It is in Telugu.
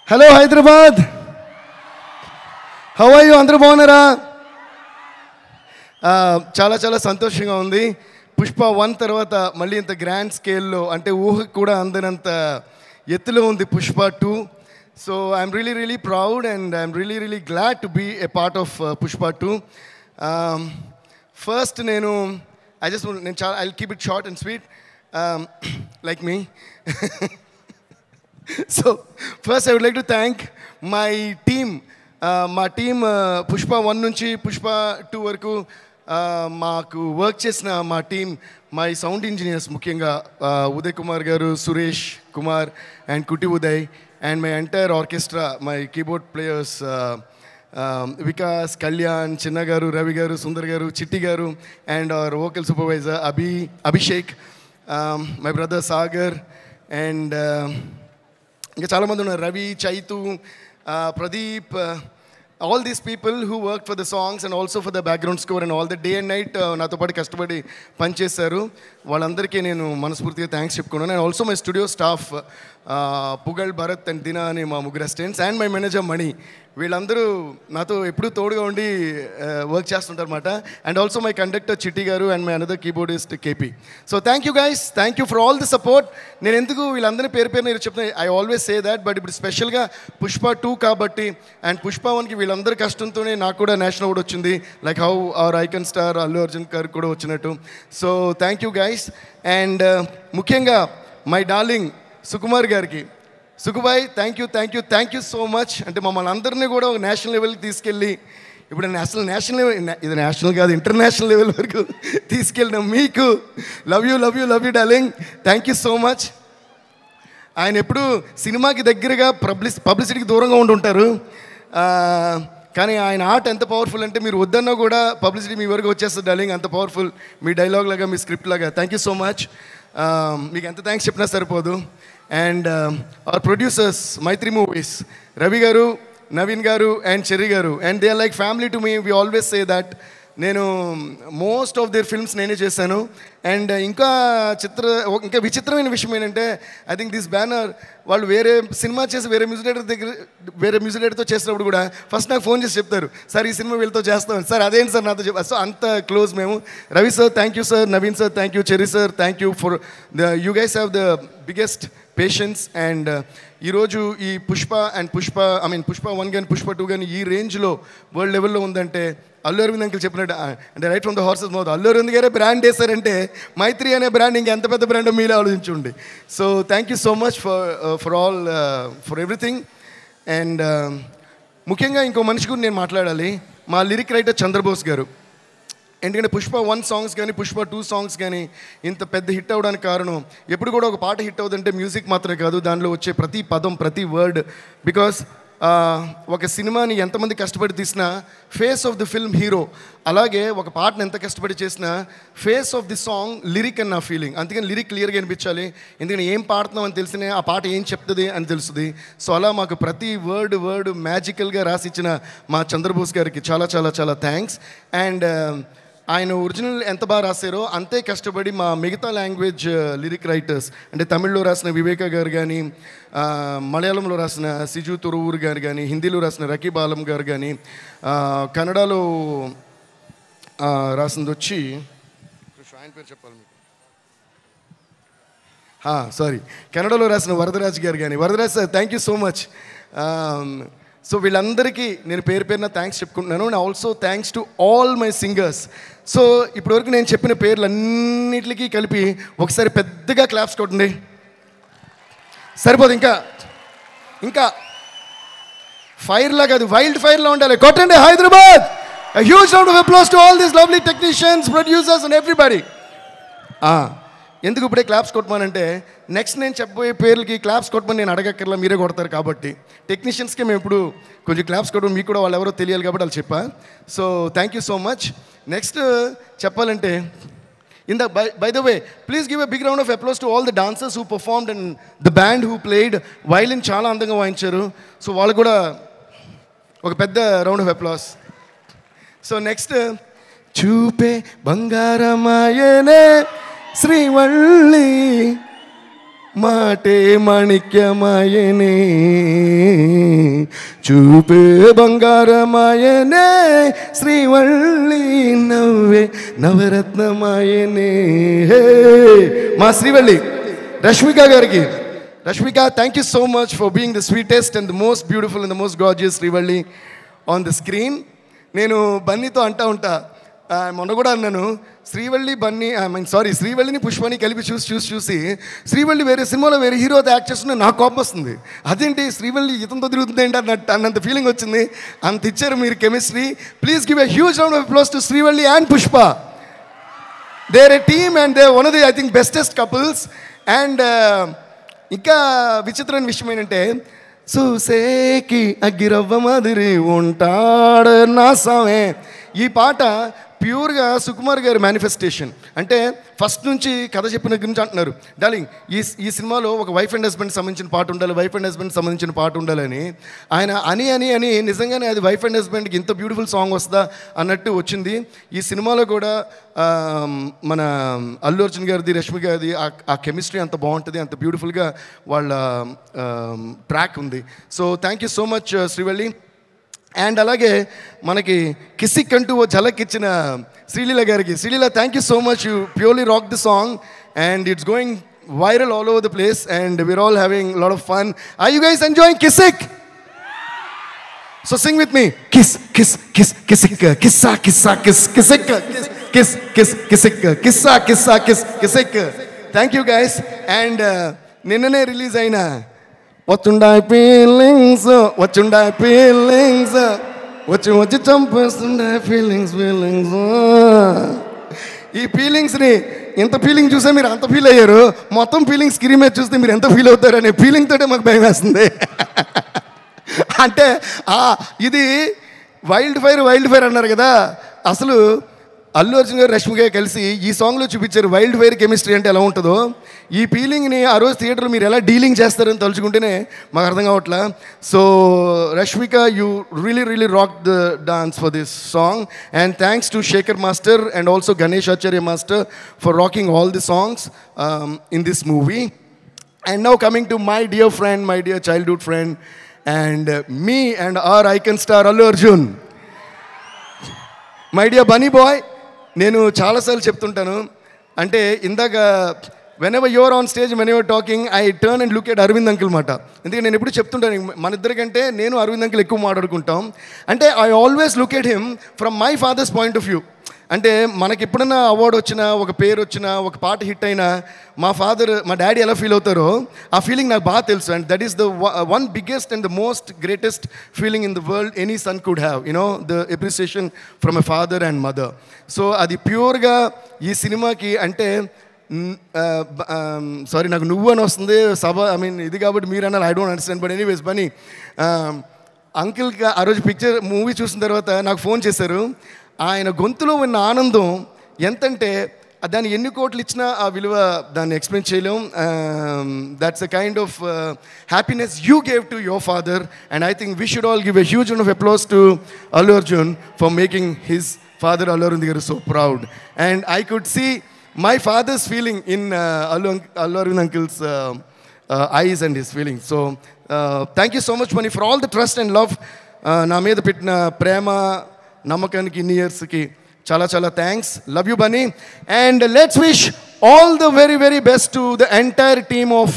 Hello Hyderabad, how are you? అందరూ బాగున్నారా? చాలా చాలా సంతోషంగా ఉంది. పుష్ప 1 తర్వాత మళ్ళీ ఇంత గ్రాండ్ స్కేల్లో, అంటే ఊహకు కూడా అందనంత ఎత్తులో ఉంది Pushpa 2. So I'm really really proud and I'm really really glad to be a part of Pushpa 2. First నేను I keep it short and sweet like me. So first I would like to thank my team. మా టీమ్ పుష్ప 1 నుంచి పుష్ప 2 వరకు మాకు వర్క్ చేసిన మా టీం, మై సౌండ్ ఇంజనీర్స్ ముఖ్యంగా ఉదయ్ కుమార్ గారు, Suresh Kumar and Kutty Uday, and my entire orchestra, my keyboard players Vikas, Kalyan, Chinna గారు, రవి గారు, సుందర్ గారు, చిట్టి గారు, and our vocal supervisor Abhishek, my brother Sagar, and ఇంకా చాలామంది ఉన్నారు, Ravi, Chaitu, Pradeep, all these people who worked for the songs and also for the background score and all the day and night నాతో పాటు కష్టపడి పనిచేశారు. వాళ్ళందరికీ నేను మనస్ఫూర్తిగా థ్యాంక్స్ చెప్పుకున్నాను. And also my studio staff Pugal, Bharat and Dina అని మా ముగ్గురు assistants, and my manager Mani. వీళ్ళందరూ నాతో ఎప్పుడూ తోడుగా ఉండి వర్క్ చేస్తుంటారు అనమాట. And also my conductor Chitti గారు and my another keyboardist KP. So thank you guys, thank you for all the support. నేను ఎందుకు వీళ్ళందరినీ పేరు పేరు చెప్తాను, I always say that, but ఇప్పుడు స్పెషల్గా పుష్ప 2 కాబట్టి అండ్ పుష్ప 1కి వీళ్ళందరి కష్టంతోనే నాకు కూడా నేషనల్ అవార్డు వచ్చింది, like how our icon star Allu Arjun గారికి కూడా వచ్చినట్టు. So thank you guys. And ముఖ్యంగా మై డార్లింగ్ సుకుమార్ గారికి, Sukubai, thank you so much. అంటే మమ్మల్ని అందరినీ కూడా ఒక నేషనల్ లెవెల్కి తీసుకెళ్ళి, ఇప్పుడు నేషనల్ లెవెల్, ఇది నేషనల్ కాదు ఇంటర్నేషనల్ లెవెల్ వరకు తీసుకెళ్ళిన మీకు love you darling, thank you so much. ఆయన ఎప్పుడు సినిమాకి దగ్గరగా పబ్లిసిటీకి దూరంగా ఉంటుంటారు, కానీ ఆయన ఆర్ట్ ఎంత పవర్ఫుల్ అంటే మీరు వద్దన్నా కూడా పబ్లిసిటీ మీ వరకు వచ్చేస్తుంది డార్లింగ్, అంత పవర్ఫుల్ మీ డైలాగ్ లాగా, మీ స్క్రిప్ట్ లాగా. Thank you so much. మీకు ఎంత థ్యాంక్స్ చెప్పినా సరిపోదు. And our producers Mythri movies, Ravi గారు, నవీన్ గారు అండ్ చెర్రీ గారు, and they are like family to me. We always say that. నేను మోస్ట్ ఆఫ్ దేర్ ఫిల్మ్స్ నేనే చేశాను. అండ్ ఇంకా విచిత్రమైన విషయం ఏంటంటే, ఐ థింక్ దిస్ బ్యానర్ వాళ్ళు వేరే సినిమా చేసి వేరే మ్యూజిక్ డైరెక్టర్తో చేసినప్పుడు కూడా ఫస్ట్ నాకు ఫోన్ చేసి చెప్తారు, సార్ ఈ సినిమా వీళ్ళతో చేస్తాం సార్, అదేంటి సార్ నాతో చెప్పారు. సో అంత క్లోజ్ మేము. Ravi sir thank you sir, Naveen sir thank you, cherry sir thank you for you guys have the biggest patience. And ఈరోజు ఈ పుష్ప 1 కానీ పుష్ప 2 కానీ ఈ రేంజ్లో వరల్డ్ లెవెల్లో ఉందంటే అల్లు అరవింద్ అంకుల్ చెప్పినట్టు, అంటే right from the horse's mouth, Allu Aravind గారే బ్రాండ్ వేశారంటే మైత్రి అనే బ్రాండ్ ఇంకెంత పెద్ద బ్రాండ్ మీరే ఆలోచించండి. So thank you so much for everything. And ముఖ్యంగా ఇంకో మనిషి గురించి నేను మాట్లాడాలి, మా లిరిక్ రైటర్ చంద్రబోస్ గారు. ఎందుకంటే పుష్ప 1 సాంగ్స్ కానీ పుష్ప 2 సాంగ్స్ కానీ ఇంత పెద్ద హిట్ అవ్వడానికి కారణం, ఎప్పుడు కూడా ఒక పాట హిట్ అవుతుందంటే మ్యూజిక్ మాత్రమే కాదు, దానిలో వచ్చే ప్రతి పదం, ప్రతి వర్డ్. బికాస్ ఒక సినిమాని ఎంతమంది కష్టపడి తీసినా face of the film hero, అలాగే ఒక పాటను ఎంత కష్టపడి చేసినా face of the song lyric అని నా ఫీలింగ్. అందుకని లిరిక్ క్లియర్గా అనిపించాలి, ఎందుకంటే ఏం పాడుతున్నాం అని తెలిసినే ఆ పాట ఏం చెప్తుంది అని తెలుస్తుంది. సో అలా మాకు ప్రతి వర్డ్ మ్యాజికల్గా రాసిచ్చిన మా చంద్రబోస్ గారికి చాలా చాలా చాలా థ్యాంక్స్. అండ్ ఆయన ఒరిజినల్ ఎంత బాగా రాశారో అంతే కష్టపడి మా మిగతా లాంగ్వేజ్ లిరిక్ రైటర్స్, అంటే తమిళ్లో రాసిన వివేక గారు కానీ, మలయాళంలో రాసిన సిజు తురువూరు గారు కానీ, హిందీలో రాసిన రకీబ్ ఆలం గారు కానీ, కన్నడలో రాసింది వచ్చి ఆయన పేరు చెప్పాలి మీకు, సారీ, కన్నడలో రాసిన వరదరాజ్ గారు కానీ. Varadaraj sir thank you so much. So వీళ్ళందరికీ నేను పేరు పేరున థ్యాంక్స్ చెప్పుకుంటున్నాను. And also thanks to all my singers. So ఇప్పటివరకు నేను చెప్పిన పేర్లన్నిటికీ కలిపి ఒకసారి పెద్దగా క్లాప్స్ కొట్టండి, సరిపోదు, ఇంకా ఫైర్లా కాదు, వైల్డ్ ఫైర్లా ఉండాలి, కొట్టండి Hyderabad. A huge round of applause to all these lovely technicians, producers and everybody. ఎందుకు ఇప్పుడే క్లాప్స్ కొట్టమనంటే, నెక్స్ట్ నేను చెప్పబోయే పేర్లకి క్లాప్స్ కొట్టమని నేను అడగక్కర్లా, మీరే కొడతారు కాబట్టి. టెక్నీషియన్స్కి మేము ఇప్పుడు కొంచెం క్లాప్స్ కొట్టడం, మీకు కూడా వాళ్ళు ఎవరో తెలియాలి కాబట్టి వాళ్ళు చెప్పా. So thank you so much. Next చెప్పాలంటే, by the way, please give a big round of applause to all the dancers who performed and the band who played violin. చాలా అందంగా వాయించారు. సో వాళ్ళు కూడా ఒక పెద్ద round of applause. So next, చూపే బంగారమాయనే శ్రీవల్లి మాటే మాణిక్యమాయనే చూపే బంగారమాయనే శ్రీవల్లి నవ్వే నవరత్నమాయనే. మా శ్రీవల్లి రష్మిక గారికి, Rashmika, thank you so much for being the sweetest and the most beautiful and the most gorgeous Srivalli on the screen. నేను బన్నీతో అంటా ఉంటా, మొన్న కూడా అన్నాను, శ్రీవల్లి బన్నీ శ్రీవల్లిని పుష్పని కలిపి చూసి శ్రీవల్లి వేరే సినిమాలో వేరే హీరోతో యాక్ట్ చేస్తున్నా నాకు కోపం వస్తుంది. అదేంటి శ్రీవల్లి ఇతంతో తిరుగుతుంది ఏంటి అన్నంత ఫీలింగ్ వచ్చింది. అంత ఇచ్చారు మీరు chemistry. Please give a huge round of applause to Srivalli and Pushpa. They are a team and they one of the I think bestest couples. And ఇంకా విచిత్రమైన విషయం ఏంటంటే, చూసేకి అగ్గిరవ్వ మాదిరి ఉంటాడు నా సామే, ఈ పాట ప్యూర్గా సుకుమార్ గారి మేనిఫెస్టేషన్. అంటే ఫస్ట్ నుంచి కథ చెప్పిన గురించి అంటున్నారు, డార్లింగ్ ఈ సినిమాలో ఒక వైఫ్ అండ్ హస్బెండ్ సంబంధించిన పాట ఉండాలి, వైఫ్ అండ్ హస్బెండ్ సంబంధించిన పాట ఉండాలని ఆయన అని నిజంగానే అది వైఫ్ అండ్ హస్బెండ్కి ఇంత బ్యూటిఫుల్ సాంగ్ వస్తుందా అన్నట్టు వచ్చింది. ఈ సినిమాలో కూడా మన అల్లు అర్జున్ గారిది, రష్మి గారిది ఆ కెమిస్ట్రీ అంత బాగుంటుంది, అంత బ్యూటిఫుల్గా వాళ్ళ ట్రాక్ ఉంది. So thank you so much Srivalli. And అలాగే మనకి కిసిక్ అంటూ ఓ ఝలక్ ఇచ్చిన శ్రీలీల గారికి, Sreeleela thank you so much, you purely rock the song and it's going viral all over the place and we're all having lot of fun. Are you guys enjoying Kissik? So sing with me, kiss kiss kiss Kissik కిస్సా కిస్సా kiss Kissik kiss kiss Kissik కిస్సా కిస్సా kiss Kissik. Thank you guys. And నిన్ననే రిలీజ్ అయిన వచ్చుండాయి ఫీలింగ్స్ వచ్చి చంపేస్తుండే ఫీలింగ్స్. ఈ ఫీలింగ్స్ని ఎంత ఫీలింగ్ చూసే మీరు అంత ఫీల్ అయ్యారు, మొత్తం ఫీలింగ్స్ స్క్రీన్ మీద చూస్తే మీరు ఎంత ఫీల్ అవుతారు అనే ఫీలింగ్ తోటే మాకు భయం వేస్తుంది. అంటే ఇది వైల్డ్ ఫైర్ అన్నారు కదా, అసలు అల్లు అర్జున్ గారు రష్మి గారు కలిసి ఈ సాంగ్లో చూపించారు వైల్డ్ ఫైర్ కెమిస్ట్రీ అంటే ఎలా ఉంటుందో. ఈ ఫీలింగ్ని ఆ రోజు థియేటర్లో మీరు ఎలా డీలింగ్ చేస్తారని తలుచుకుంటేనే మాకు అర్థం కావట్లా. So Rashmika, you really rock the dance for this song and thanks to Shekhar master and also Ganesh Acharya master for rocking all the songs in this movie. And now coming to my dear friend, my dear childhood friend and me and our icon star Allu Arjun, my dear Bunny boy. నేను చాలాసార్లు చెప్తుంటాను, అంటే ఇందాక whenever you're on stage, when you're talking, I turn and look at Aravind uncle మాట. ఎందుకంటే నేను ఎప్పుడు చెప్తుంటాను, మన ఇద్దరికంటే నేను అరవింద్ అంకుల్ ఎక్కువ మాట్లాడుకుంటాం. అంటే I always look at him from my father's point of view. అంటే మనకి ఎప్పుడన్నా అవార్డు వచ్చినా, ఒక పేరు వచ్చినా, ఒక పాట హిట్ అయినా మా డాడీ ఎలా ఫీల్ అవుతారో ఆ ఫీలింగ్ నాకు బాగా తెలుసు. And that is the one biggest and the most greatest feeling in the world any son could have, the appreciation from a father and mother. So అది ప్యూర్గా ఈ సినిమాకి అంటే సారీ నాకు నువ్వు అని వస్తుంది ఇది కాబట్టి మీరు అన్నారు, I don't understand. But anyways Bunny అంకిల్కి ఆ రోజు మూవీ చూసిన తర్వాత నాకు ఫోన్ చేశారు. ఆయన గొంతులో ఉన్న ఆనందం ఎంతంటే దాన్ని ఎన్ని కోట్లు ఇచ్చినా ఆ విలువ దాన్ని ఎక్స్ప్లెయిన్ చేయలేం. That's a kind of happiness you gave to your father and I think we should all give a huge round of applause to Allu Arjun for making his father Allu Arvind garu so proud. And I could see my father's feeling in Allu Arvind uncle's eyes and his feelings. So thank you so much Mani for all the trust and love na meeda pettina prema namakaniki in years ki chala thanks. Love you Bunny. And let's wish all the very best to the entire team of